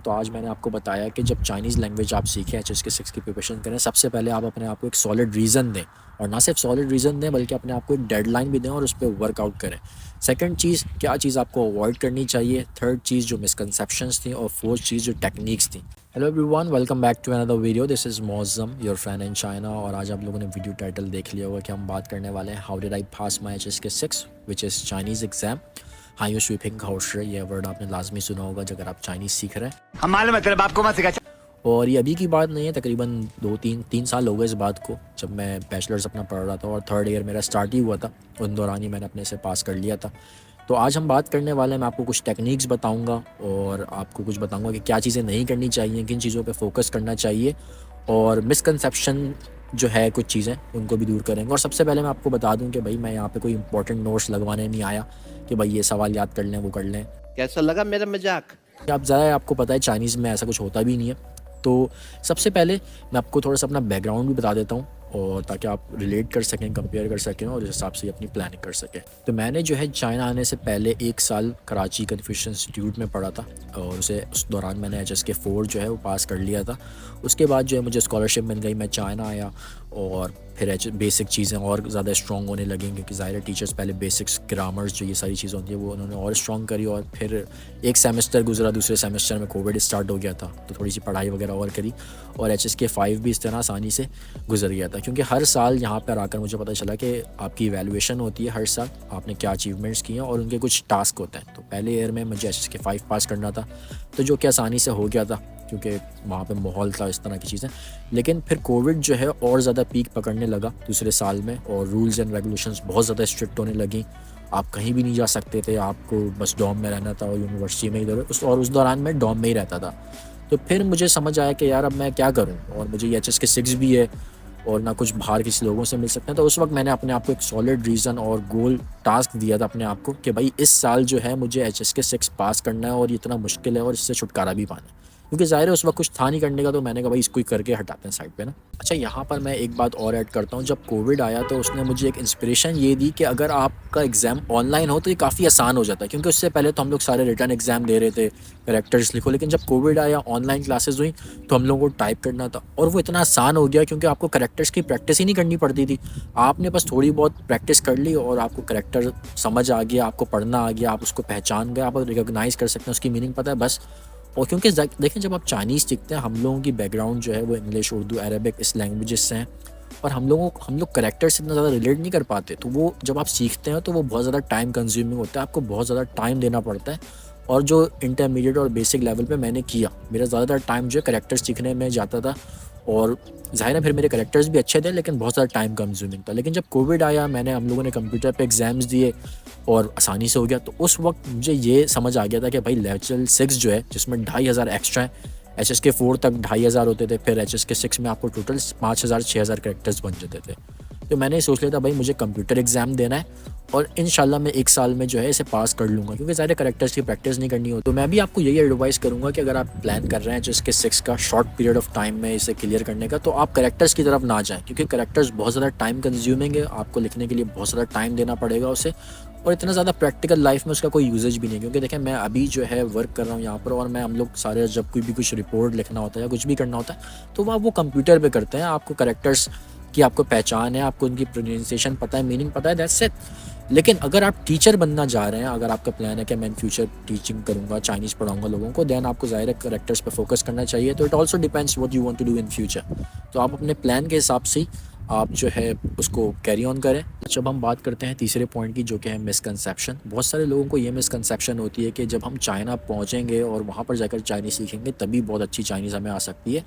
तो आज मैंने आपको बताया कि जब चाइनीज़ लैंग्वेज आप सीखें HSK 6 की प्रिपरेशन करें, सबसे पहले आप अपने आप को एक सॉलिड रीज़न दें, और ना सिर्फ सॉलिड रीज़न दें बल्कि अपने आप को एक डेडलाइन भी दें और उस पे वर्कआउट करें। सेकंड चीज़, क्या चीज़ आपको अवॉइड करनी चाहिए। थर्ड चीज़, जो मिसकंसेप्शंस थी। और फोर्थ चीज़, जो टेक्निक्स थी। Hello everyone, welcome back to another video. This is Moazzam, your friend in China. और आज आप लोगों ने वीडियो टाइटल देख लिया होगा कि हम बात करने वाले हैं how did I pass my HSK 6 which is Chinese exam. हाई स्वीपिंग खाउशर, ये वर्ड आपने लाजमी सुना होगा अगर आप चाइनीज़ सीख रहे हैं। हम मालूम है तेरे बाप को मत सिखा। और ये अभी की बात नहीं है, तकरीबन 2-3 साल हो गए इस बात को, जब मैं बैचलर्स अपना पढ़ रहा था और थर्ड ईयर मेरा स्टार्ट ही हुआ था। उन दौरान ही मैंने अपने से पास कर लिया था। तो आज हम बात करने वाले हैं, मैं आपको कुछ टेक्निक्स बताऊंगा और आपको कुछ बताऊंगा कि क्या चीज़ें नहीं करनी चाहिए, किन चीज़ों पे फोकस करना चाहिए, और मिसकंसेप्शन जो है कुछ चीज़ें उनको भी दूर करेंगे। और सबसे पहले मैं आपको बता दूं कि भाई मैं यहाँ पे कोई इंपॉर्टेंट नोट्स लगवाने नहीं आया कि भाई ये सवाल याद कर लें, वो कर लें। कैसा लगा मेरा मजाक? आप ज़रा, आपको पता है चाइनीज़ में ऐसा कुछ होता भी नहीं है। तो सबसे पहले मैं आपको थोड़ा सा अपना बैकग्राउंड भी बता देता हूँ, और ताकि आप रिलेट कर सकें, कंपेयर कर सकें और इस हिसाब से अपनी प्लानिंग कर सकें। तो मैंने जो है चाइना आने से पहले 1 साल कराची कन्फ्यूशन इंस्टीट्यूट में पढ़ा था, और उस दौरान मैंने HSK 4 जो है वो पास कर लिया था। उसके बाद जो है मुझे स्कॉलरशिप मिल गई, मैं चाइना आया, और फिर बेसिक चीज़ें और ज़्यादा स्ट्रॉन्ग होने लगेंगी, क्योंकि ज़ाहिर टीचर्स पहले बेसिक्स, ग्रामर्स, जो ये सारी चीज़ें होती है वो उन्होंने और स्ट्रॉन्ग करी। और फिर एक सेमेस्टर गुजरा, दूसरे सेमेस्टर में कोविड स्टार्ट हो गया था, तो थोड़ी सी पढ़ाई वगैरह और करी, और HSK 5 भी इस तरह आसानी से गुजर गया था। क्योंकि हर साल यहाँ पर आकर मुझे पता चला कि आपकी इवैल्यूएशन होती है हर साल, आपने क्या अचीवमेंट्स किए हैं और उनके कुछ टास्क होते हैं। तो पहले ईयर में मुझे HSK 5 पास करना था, तो जो कि आसानी से हो गया था क्योंकि वहाँ पे माहौल था, इस तरह की चीज़ें। लेकिन फिर कोविड जो है और ज़्यादा पीक पकड़ने लगा दूसरे साल में, और रूल्स एंड रेगुलेशंस बहुत ज़्यादा स्ट्रिक्ट होने लगी। आप कहीं भी नहीं जा सकते थे, आपको बस डॉम में रहना था और यूनिवर्सिटी में इधर उस दौरान मैं डॉम में ही रहता था। तो फिर मुझे समझ आया कि यार अब मैं क्या करूँ, और मुझे ये HSK 6 भी है और ना कुछ बाहर किसी लोगों से मिल सकते हैं। तो उस वक्त मैंने अपने आप को एक सॉलिड रीज़न और गोल टास्क दिया था अपने आप को कि भाई इस साल जो है मुझे HSK 6 पास करना है, और ये इतना मुश्किल है और इससे छुटकारा भी पाना है। क्योंकि ज़ाहिर है उस वक्त कुछ था नहीं करने का, तो मैंने कहा भाई इसको ही करके हटाते हैं साइड पे ना। अच्छा, यहाँ पर मैं एक बात और ऐड करता हूँ। जब कोविड आया तो उसने मुझे एक इंस्पिरेशन ये दी कि अगर आपका एग्ज़ाम ऑनलाइन हो तो ये काफ़ी आसान हो जाता है, क्योंकि उससे पहले तो हम लोग सारे रिटर्न एग्ज़ाम दे रहे थे, करेक्टर्स लिखो। लेकिन जब कोविड आया, ऑनलाइन क्लासेस हुई, तो हम लोगों को टाइप करना था, और वो इतना आसान हो गया क्योंकि आपको करेक्टर्स की प्रैक्टिस ही नहीं करनी पड़ती थी। आपने बस थोड़ी बहुत प्रैक्टिस कर ली और आपको करेक्टर समझ आ गया, आपको पढ़ना आ गया, आप उसको पहचान गए, आप रिकॉग्नाइज़ कर सकते हैं, उसकी मीनिंग पता है बस। और क्योंकि देखें, जब आप चाइनीज़ सीखते हैं, हम लोगों की बैकग्राउंड जो है वो इंग्लिश, उर्दू, अरबिक, इस लैंग्वेजेस से हैं, और हम लोग करेक्टर से इतना ज़्यादा रिलेट नहीं कर पाते। तो वो जब आप सीखते हैं तो वो बहुत ज़्यादा टाइम कंज्यूमिंग होता है, आपको बहुत ज़्यादा टाइम देना पड़ता है। और जो इंटरमीडिएट और बेसिक लेवल पे मैंने किया, मेरा ज़्यादातर टाइम जो है करेक्टर सीखने में जाता था, और ज़ाहिर है फिर मेरे करेक्टर्स भी अच्छे थे, लेकिन बहुत ज़्यादा टाइम कंज्यूमिंग था। लेकिन जब कोविड आया, हम लोगों ने कंप्यूटर पे एग्ज़ाम्स दिए और आसानी से हो गया। तो उस वक्त मुझे ये समझ आ गया था कि भाई लेवल 6 जो है, जिसमें 2500 एक्स्ट्रा है, HSK 4 तक 2500 होते थे, फिर HSK 6 में आपको टोटल 5000-6000 करेक्टर्स बन जाते थे। तो मैंने सोच लिया था भाई मुझे कंप्यूटर एग्ज़ाम देना है, और इंशाल्लाह मैं 1 साल में जो है इसे पास कर लूँगा, क्योंकि सारे करेक्टर्स की प्रैक्टिस नहीं करनी हो। तो मैं भी आपको यही एडवाइस करूँगा कि अगर आप प्लान कर रहे हैं HSK 6 का शॉर्ट पीरियड ऑफ टाइम में इसे क्लियर करने का, तो आप करेक्टर्स की तरफ ना जाएँ, क्योंकि करेक्टर्स बहुत ज़्यादा टाइम कंज्यूमिंग है, आपको लिखने के लिए बहुत ज़्यादा टाइम देना पड़ेगा उसे, और इतना ज़्यादा प्रैक्टिकल लाइफ में उसका कोई यूजेज भी नहीं। क्योंकि देखें, मैं अभी जो है वर्क कर रहा हूँ यहाँ पर, और हम लोग सारे जब कोई भी कुछ रिपोर्ट लिखना होता है या कुछ भी करना होता है, तो वो कंप्यूटर पे करते हैं। आपको करेक्टर्स की आपको पहचान है, आपको उनकी प्रोनाउंसिएशन पता है, मीनिंग पता है, दैट्स इट। लेकिन अगर आप टीचर बनना चाह रहे हैं, अगर आपका प्लान है कि मैं इन फ्यूचर टीचिंग करूँगा, चाइनीज़ पढ़ाऊँगा लोगों को, देन आपको ज़ाहिर है करेक्टर्स पे फोकस करना चाहिए। तो it also depends what you want to do in future. तो आप अपने प्लान के हिसाब से आप जो है उसको कैरी ऑन करें। जब हम बात करते हैं तीसरे पॉइंट की, जो कि है मिसकंसेप्शन। बहुत सारे लोगों को ये मिसकंसेप्शन होती है कि जब हम चाइना पहुँचेंगे और वहाँ पर जाकर चाइनीज़ सीखेंगे तभी बहुत अच्छी चाइनीज़ हमें आ सकती है।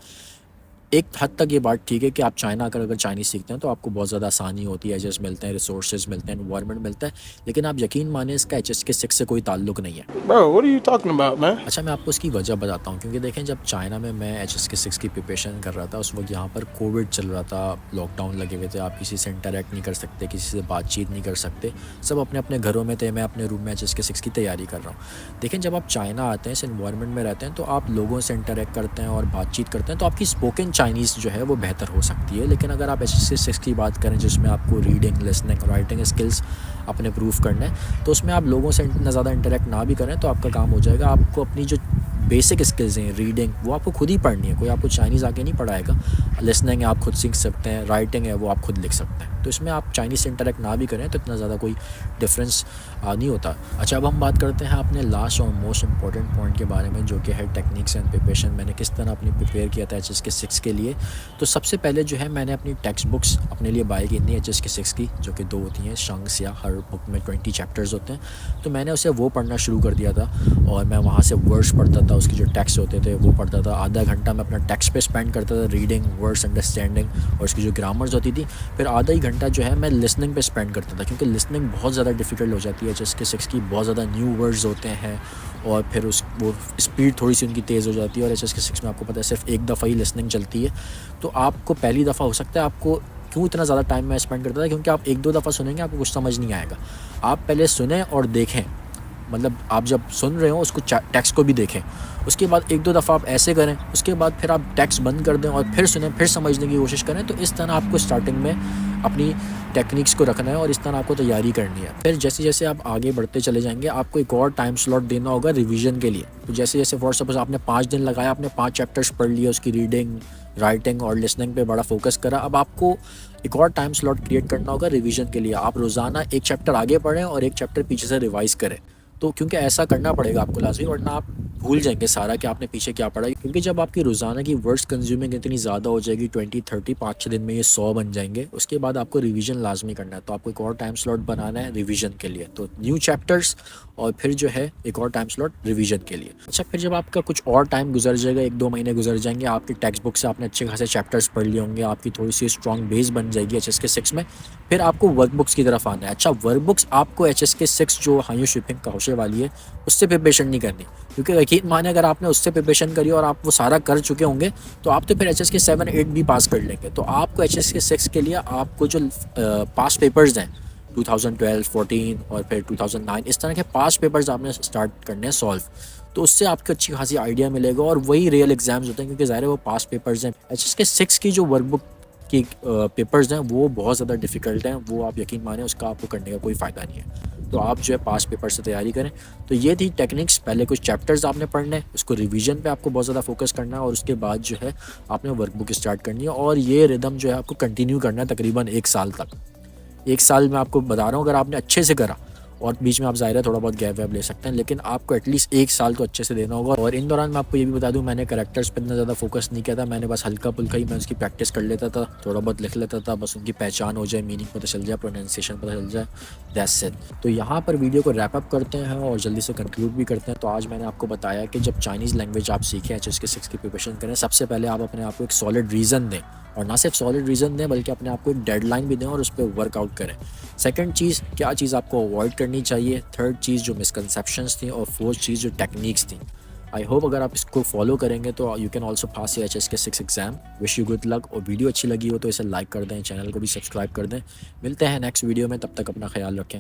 एक हद तक ये बात ठीक है कि आप चाइना आकर अगर चाइनीज़ सीखते हैं तो आपको बहुत ज़्यादा आसानी होती है, एजेस मिलते हैं, रिसोर्सेज मिलते हैं, एनवायरनमेंट मिलता है। लेकिन आप यकीन माने, इसका HSK 6 से कोई ताल्लुक नहीं है। Bro, what are you talking about, man? अच्छा, मैं आपको इसकी वजह बताता हूँ। क्योंकि देखें, जब चाइना में मैं HSK 6 की प्रिपरेशन कर रहा था, उस वक्त यहाँ पर कोविड चल रहा था, लॉकडाउन लगे हुए थे, आप किसी से इंटरेक्ट नहीं कर सकते, किसी से बातचीत नहीं कर सकते, सब अपने अपने घरों में थे। मैं अपने रूम में HSK 6 की तैयारी कर रहा हूँ। देखें, जब आप चाइना आते हैं, इस इन्वायरमेंट में रहते हैं, तो आप लोगों से इंटरेक्ट करते हैं और बातचीत करते हैं, तो आपकी स्पोकन चाइनीज़ जो है वो बेहतर हो सकती है। लेकिन अगर आप HSK 6 की बात करें, जिसमें आपको रीडिंग, लिसनिंग, राइटिंग स्किल्स अपने प्रूफ करना है, तो उसमें आप लोगों से इतना ज़्यादा इंटरेक्ट ना भी करें तो आपका काम हो जाएगा। आपको अपनी जो बेसिक स्किल्स हैं, रीडिंग, वो आपको खुद ही पढ़नी है, कोई आपको चाइनीज़ आके नहीं पढ़ाएगा। लिसनिंग है आप खुद सीख सकते हैं, राइटिंग है वो आप खुद लिख सकते हैं। तो इसमें आप चाइनीज़ से इंटरेक्ट ना भी करें तो इतना ज़्यादा कोई डिफरेंस नहीं होता। अच्छा, अब हम बात करते हैं अपने लास्ट और मोस्ट इंपॉर्टेंट पॉइंट के बारे में, जो कि है टेक्निक्स एंड प्रिपरेशन। मैंने किस तरह अपनी प्रिपेयर किया था HSK 6 के लिए। तो सबसे पहले जो है मैंने अपनी टेक्स्ट बुक्स अपने लिए बाय की थी HSK 6 की, जो कि 2 होती हैं शंक्स, या हर बुक में 20 चैप्टर्स होते हैं। तो मैंने उसे वो पढ़ना शुरू कर दिया था और मैं वहाँ से वर्ड्स पढ़ता था, उसके जो टेक्स्ट होते थे वो पढ़ता था। आधा घंटा मैं अपना टेक्स्ट पे स्पेंड करता था, रीडिंग, वर्ड्स अंडरस्टैंडिंग और उसकी जो ग्रामर्स होती थी। फिर आधा ही घंटा जो है मैं लिसनिंग पे स्पेंड करता था, क्योंकि लिसनिंग बहुत ज़्यादा डिफ़िकल्ट हो जाती है HSK 6 की। बहुत ज़्यादा न्यू वर्ड्स होते हैं और फिर वो स्पीड थोड़ी सी उनकी तेज़ हो जाती है। और HSK 6 में आपको पता है सिर्फ एक दफ़ा ही लिसनिंग चलती है। तो आपको पहली दफ़ा हो सकता है, आपको क्यों इतना ज़्यादा टाइम मैं स्पेंड करता था, क्योंकि आप 1-2 दफ़ा सुनेंगे आपको कुछ समझ नहीं आएगा। आप पहले सुने और देखें, मतलब आप जब सुन रहे हो उसको टेक्स्ट को भी देखें, उसके बाद 1-2 दफ़ा आप ऐसे करें, उसके बाद फिर आप टेक्स्ट बंद कर दें और फिर सुनें, फिर समझने की कोशिश करें। तो इस तरह आपको स्टार्टिंग में अपनी टेक्निक्स को रखना है और इस तरह आपको तैयारी करनी है। फिर जैसे जैसे आप आगे बढ़ते चले जाएंगे आपको एक और टाइम स्लॉट देना होगा रिवीजन के लिए। तो जैसे जैसे फॉर सपोज आपने 5 दिन लगाया, आपने 5 चैप्टर्स पढ़ लिए, उसकी रीडिंग, राइटिंग और लिसनिंग पे बड़ा फोकस करा। अब आपको एक और टाइम स्लॉट क्रिएट करना होगा रिवीजन के लिए। आप रोज़ाना एक चैप्टर आगे पढ़ें और एक चैप्टर पीछे से रिवाइज़ करें। तो क्योंकि ऐसा करना पड़ेगा आपको लाज़मी, वरना आप भूल जाएंगे सारा कि आपने पीछे क्या पढ़ा। क्योंकि जब आपकी रोज़ाना की वर्ड्स कंज्यूमिंग इतनी ज़्यादा हो जाएगी, 20-30 5-6 दिन में ये 100 बन जाएंगे, उसके बाद आपको रिवीजन लाजमी करना है। तो आपको एक और टाइम स्लॉट बनाना है रिवीजन के लिए। तो न्यू चैप्टर्स और फिर जो है एक और टाइम स्लॉट रिवीजन के लिए। अच्छा, फिर जब आपका कुछ और टाइम गुजर जाएगा, 1-2 महीने गुजर जाएंगे, आपकी टेक्स्ट बुक से आपने अच्छे खासे चैप्टर्स पढ़ लिए होंगे, आपकी थोड़ी सी स्ट्रॉन्ग बेस बन जाएगी HSK 6 में। फिर आपको वर्क बुक्स की तरफ आना है। अच्छा, वर्क बुक्स आपको HSK 6 जो हाईयू शिपिंग का होशे वाली है उससे प्रिपरेशन नहीं करनी, क्योंकि यकीन माने अगर आपने उससे प्रिपरेशन करी और आप वो सारा कर चुके होंगे तो आप तो फिर HSK 7-8 भी पास कर लेंगे। तो आपको HSK 6 के लिए आपको जो पास पेपर्स हैं 2012, 14 और फिर 2009, इस तरह के पास पेपर्स आपने स्टार्ट करने हैं सॉल्व। तो उससे आपको अच्छी खासी आइडिया मिलेगा और वही रियल एग्जाम्स होते हैं, क्योंकि ज़ाहिर है वो पास पेपर्स हैं। HSK 6 की जो वर्कबुक की पेपर्स हैं वो बहुत ज़्यादा डिफ़िकल्ट हैं, वो आप यकीन माने उसका आपको करने का कोई फ़ायदा नहीं है। तो आप जो है पास पेपर से तैयारी करें। तो ये थी टेक्निक्स। पहले कुछ चैप्टर्स आपने पढ़ने हैं, उसको रिवीजन पे आपको बहुत ज़्यादा फोकस करना है और उसके बाद जो है आपने वर्कबुक स्टार्ट करनी है और ये रिदम जो है आपको कंटिन्यू करना है तकरीबन 1 साल तक। 1 साल में आपको बता रहा हूँ, अगर आपने अच्छे से करा और बीच में आप ज़ाहिर है थोड़ा बहुत गैप वैप ले सकते हैं, लेकिन आपको एटलीस्ट 1 साल तो अच्छे से देना होगा। और इन दौरान मैं आपको ये भी बता दूं, मैंने कैरेक्टर्स पर इतना ज़्यादा फोकस नहीं किया था, मैंने बस हल्का फुल्का ही मैं उसकी प्रैक्टिस कर लेता था, थोड़ा बहुत लिख लेता था, बस उनकी पहचान हो जाए, मीनिंग पता चल जाए, प्रोनाउंसिएशन पता चल जाए, दैट्स इट। तो यहाँ पर वीडियो को रैप अप करते हैं और जल्दी से कंक्लूड भी करते हैं। तो आज मैंने आपको बताया कि जब चाइनीज़ लैंग्वेज आप सीखें, HSK 6 की प्रिपरेशन करें, सबसे पहले आप अपने आप को एक सॉलिड रीज़न दें, और ना सिर्फ सॉलिड रीज़न दें बल्कि अपने आप को एक डेडलाइन भी दें और उस पर वर्कआउट करें। सेकंड चीज़, क्या चीज़ आपको अवॉइड करनी चाहिए। थर्ड चीज़, जो मिसकंसेप्शंस थी। और फोर्थ चीज़, जो टेक्निक्स थी। आई होप अगर आप इसको फॉलो करेंगे तो you can also pass your HSK 6 exam. Wish you good luck. और वीडियो अच्छी लगी हो तो इसे लाइक कर दें, चैनल को भी सब्सक्राइब कर दें। मिलते हैं नेक्स्ट वीडियो में, तब तक अपना ख्याल रखें।